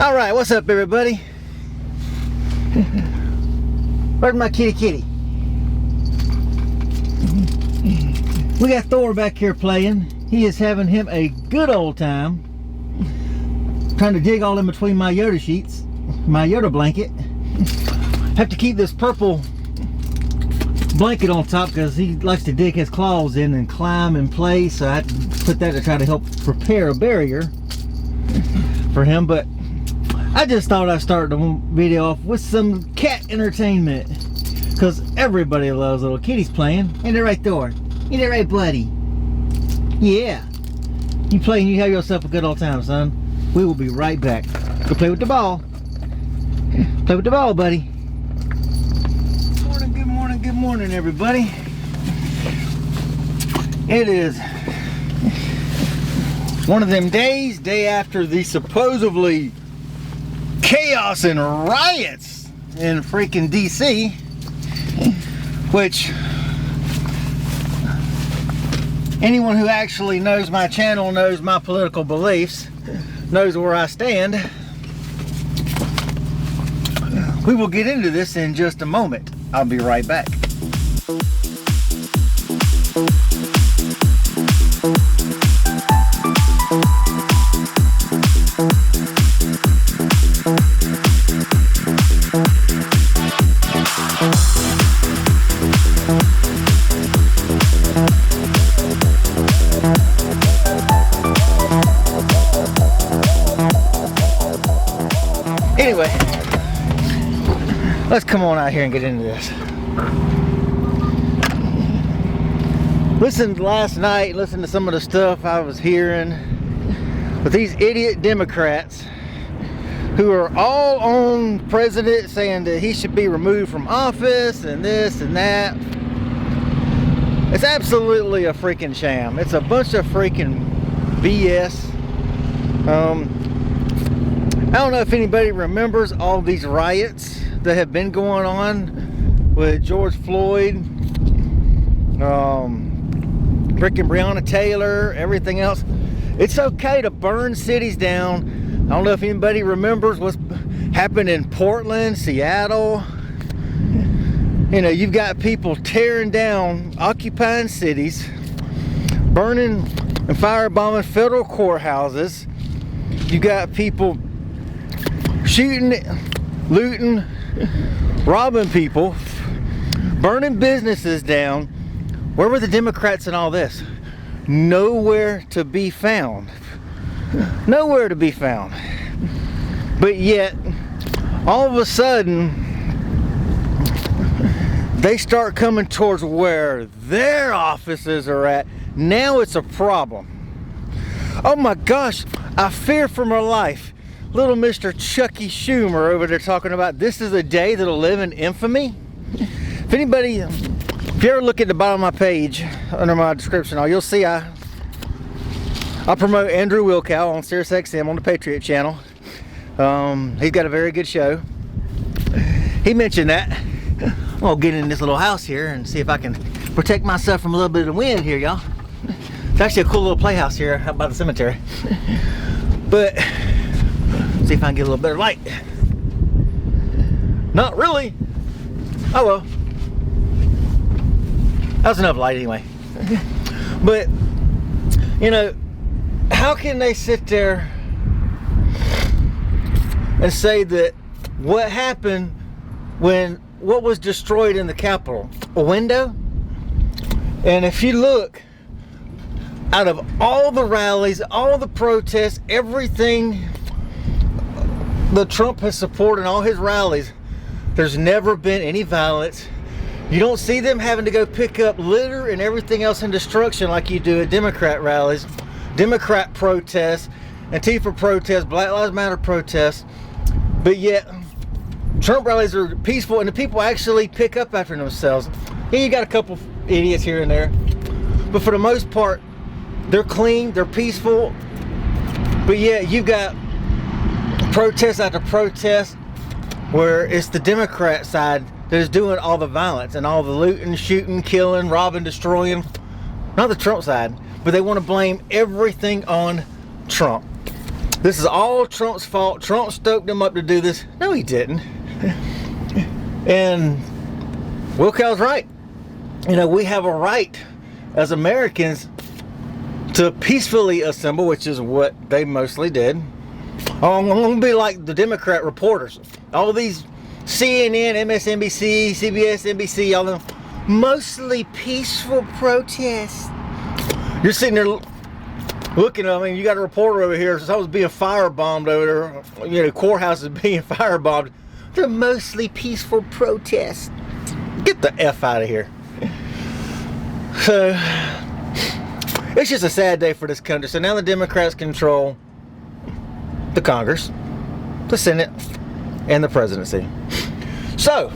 All right, what's up, everybody? Where's my kitty? We got Thor back here playing. He is having him a good old time. Trying to dig all in between my Yoda sheets, my Yoda blanket. Have to keep this purple blanket on top because he likes to dig his claws in and climb in place. So I have to put that to try to help prepare a barrier for him. But I just thought I'd start the video off with some cat entertainment because everybody loves little kitties playing. Ain't it right, Thor? Ain't it right, buddy? Yeah. You play and you have yourself a good old time, son. We will be right back. Go play with the ball. Play with the ball, buddy. Good morning, everybody. It is one of them days, day after the supposedly chaos and riots in freaking DC, which anyone who actually knows my channel, knows my political beliefs, knows where I stand. We will get into this in just a moment. I'll be right back. Anyway, let's come on out here and get into this. Listened last night, listened to some of the stuff I was hearing with these idiot Democrats who are all on president saying that he should be removed from office and this and that. It's absolutely a freaking sham. It's a bunch of freaking BS. I don't know if anybody remembers all these riots that have been going on with George Floyd, freaking Breonna Taylor, everything else. It's okay to burn cities down. I don't know if anybody remembers what's happened in Portland, Seattle. You know, you've got people tearing down, occupying cities, burning and firebombing federal courthouses. You got people shooting, looting, robbing people, burning businesses down. Where were the Democrats in all this? Nowhere to be found. Nowhere to be found. But yet, all of a sudden, they start coming towards where their offices are at. Now it's a problem. Oh my gosh, I fear for my life. Little Mr. Chucky Schumer over there talking about this is a day that'll live in infamy. If anybody, if you ever look at the bottom of my page under my description, you'll see I promote Andrew Wilkow on Sirius XM on the Patriot channel. He's got a very good show. He mentioned that. I'll get in this little house here and see if I can protect myself from a little bit of the wind here, y'all. It's actually a cool little playhouse here out by the cemetery. But see if I can get a little better light. Not really. Oh well. That's enough light anyway. But, you know, how can they sit there and say that what happened when what was destroyed in the Capitol? A window? And if you look, out of all the rallies, all the protests, everything that Trump has supported in all his rallies, there's never been any violence. You don't see them having to go pick up litter and everything else in destruction like you do at Democrat rallies, Democrat protests, Antifa protests, Black Lives Matter protests. But yet, Trump rallies are peaceful and the people actually pick up after themselves. Yeah, you got a couple idiots here and there, but for the most part, they're clean, they're peaceful. But yeah, you've got protest after protest where it's the Democrat side that is doing all the violence and all the looting, shooting, killing, robbing, destroying. Not the Trump side, but they want to blame everything on Trump. this is all Trump's fault. Trump stoked him up to do this. No, he didn't. And Wilkow's right. You know, we have a right as Americans to peacefully assemble, which is what they mostly did. I'm going to be like the Democrat reporters. All these CNN, MSNBC, CBS, NBC, all them mostly peaceful protests. You're sitting there looking, I mean, you got a reporter over here, so I was being firebombed over there. You know, courthouse is being firebombed. They're mostly peaceful protests. Get the F out of here. So, it's just a sad day for this country. So now the Democrats control the Congress, the Senate, and the presidency. So,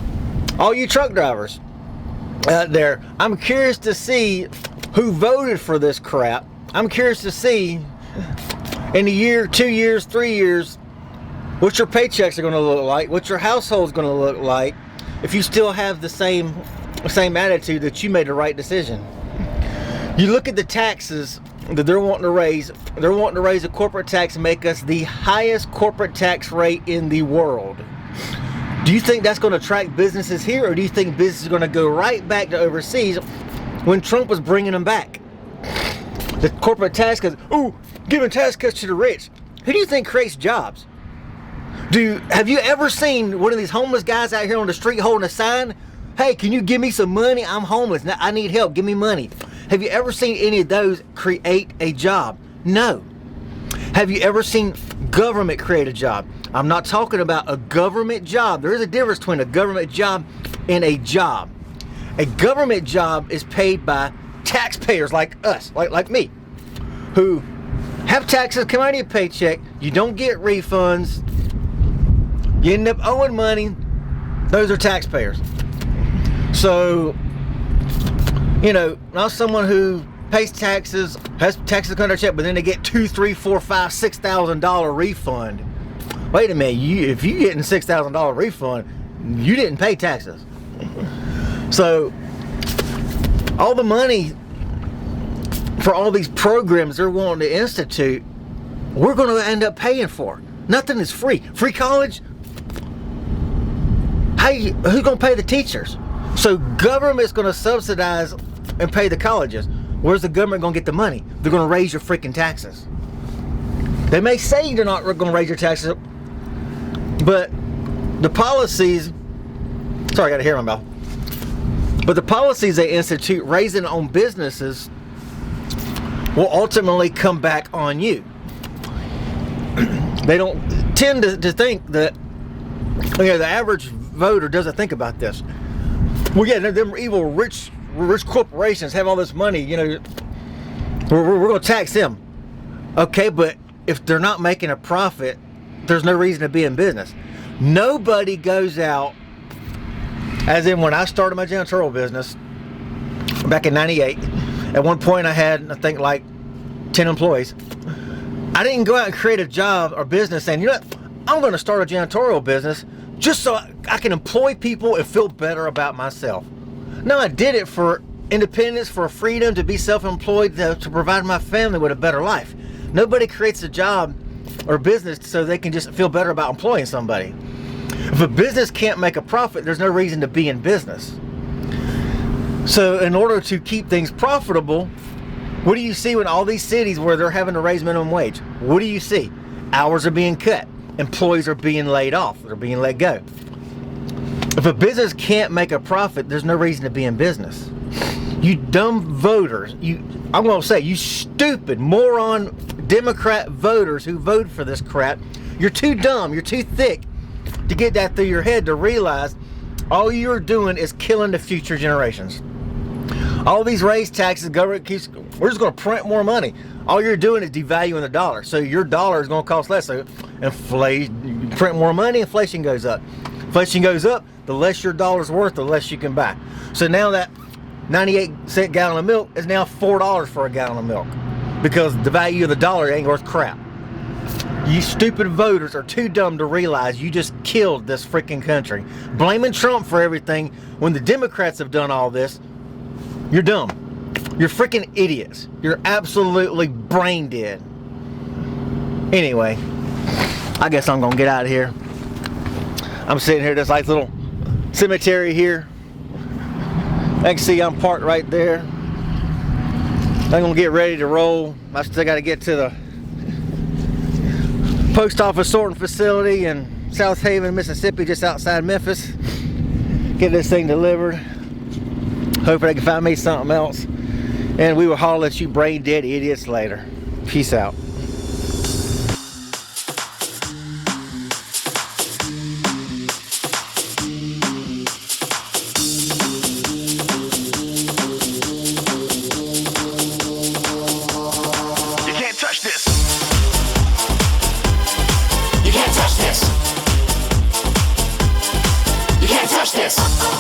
all you truck drivers out there, I'm curious to see who voted for this crap. I'm curious to see in a year, 2 years, 3 years, what your paychecks are going to look like, what your household's going to look like, if you still have the same attitude that you made the right decision. You look at the taxes that they're wanting to raise. They're wanting to raise a corporate tax and make us the highest corporate tax rate in the world. Do you think that's going to attract businesses here, or do you think business is going to go right back to overseas when Trump was bringing them back? The corporate tax cuts, ooh, giving tax cuts to the rich. Who do you think creates jobs? Have you ever seen one of these homeless guys out here on the street holding a sign? Hey, can you give me some money? I'm homeless. I need help. Give me money. Have you ever seen any of those create a job? No. Have you ever seen government create a job? I'm not talking about a government job. There is a difference between a government job and a job. A government job is paid by taxpayers like us, like me, who have taxes come out of your paycheck. You don't get refunds. You end up owing money. Those are taxpayers. So, you know, not someone who pays taxes, has taxes on their check, but then they get $2,000, $3,000, $4,000, $6,000 refund. Wait a minute, if you're getting $6,000 refund, you didn't pay taxes. So, all the money for all these programs they're wanting to institute, we're going to end up paying for. Nothing is free. Free college? Hey, who's going to pay the teachers? So government's going to subsidize and pay the colleges. Where's the government going to get the money? They're going to raise your freaking taxes. They may say they're not going to raise your taxes, but the policies, sorry, I got to hear my mouth. But the policies they institute raising on businesses will ultimately come back on you. They don't tend to think that, you know, the average voter doesn't think about this. Well, yeah, them evil rich corporations have all this money, you know, we're going to tax them. Okay, but if they're not making a profit, there's no reason to be in business. Nobody goes out, as in when I started my janitorial business back in '98, at one point I had, I think, like 10 employees. I didn't go out and create a job or business saying, you know what, I'm going to start a janitorial business just so I can employ people and feel better about myself. No, I did it for independence, for freedom, to be self-employed, to provide my family with a better life. Nobody creates a job or business so they can just feel better about employing somebody. If a business can't make a profit, there's no reason to be in business. So in order to keep things profitable, what do you see when all these cities where they're having to raise minimum wage? What do you see? Hours are being cut. Employees are being laid off. They're being let go. If a business can't make a profit, there's no reason to be in business. You dumb voters, I'm going to say, you stupid moron Democrat voters who vote for this crap, you're too dumb, you're too thick to get that through your head to realize all you're doing is killing the future generations. All these raised taxes, government keeps, we're just going to print more money. All you're doing is devaluing the dollar. So your dollar is going to cost less. So inflation, you print more money, inflation goes up. Inflation goes up, the less your dollar's worth, the less you can buy. So now that 98-cent gallon of milk is now $4 for a gallon of milk because the value of the dollar ain't worth crap. You stupid voters are too dumb to realize you just killed this freaking country. Blaming Trump for everything when the Democrats have done all this, you're dumb. You're freaking idiots. You're absolutely brain dead. Anyway. I guess I'm gonna get out of here. I'm sitting here, this nice little cemetery here. I can see I'm parked right there. I'm gonna get ready to roll. I still gotta get to the post office sorting facility in South Haven, Mississippi, just outside Memphis. Get this thing delivered. Hopefully they can find me something else. And we will holler at you brain dead idiots later. Peace out. You can't touch this. You can't touch this. You can't touch this.